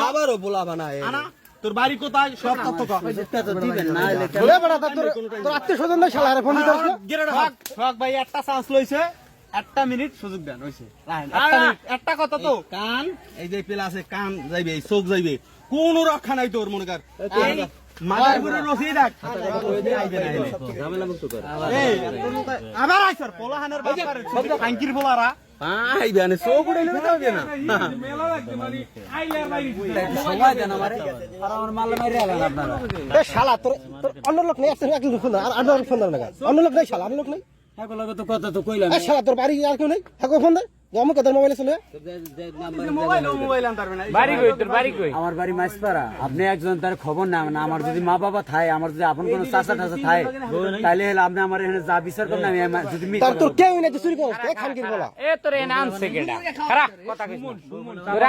আবারও বলাবা না তোর বাড়ি কোথায় সব তথ্য দিবেন না তোর আত্মীয় স্বজন ফোন ভাই একটা চান্স লইছে 1 মিনিট সুযোগ দেন হইছে একটা কথা তো কান এই যে পেলা আছে কান যাইবে চোখ যাইবে কোন রক্ষা নাই তোর মনে কর মাদারপুরের রসি দেখ ঝামেলা মুক্ত কর আবার আইছর পোলাহানের বাপারে ফাঙ্কির পোলারা আইবে না সো করে লই যাবে না মেলা লাগবে মানে আইলার বাইরে সময় দেন আমারে আর আমার মাল মাইরে আলেন আপনারা এ শালা তোর অন্য লোক নেই আছে একজন ফোন আর অন্য লোক ফোন দাও না অন্য লোক নেই শালা অন্য লোক নেই এখন তো কথা তো কইলাম এ শালা তোর বাড়ি আর কেউ নেই থাকো ফোন দে অমুক তোর মোবাইলে চলে মোবাইল আনতারবে না বাড়ি কই তোর বাড়ি কই? আমার বাড়ি মাছপাড়া। আপনি একজন তার খবর না না আমার যদি মা বাবা থাকে আমার যদি আপন কোনো চাচা টাচা থাকে তাইলে হলে আপনি আমার এখানে যা বিচার করেন আমি যদি তার তোর কেউ নাই তুই চুরি করছ এ খানকির বলা এ তোর এনে আনছে কেডা খারাপ কথা কইছ তোর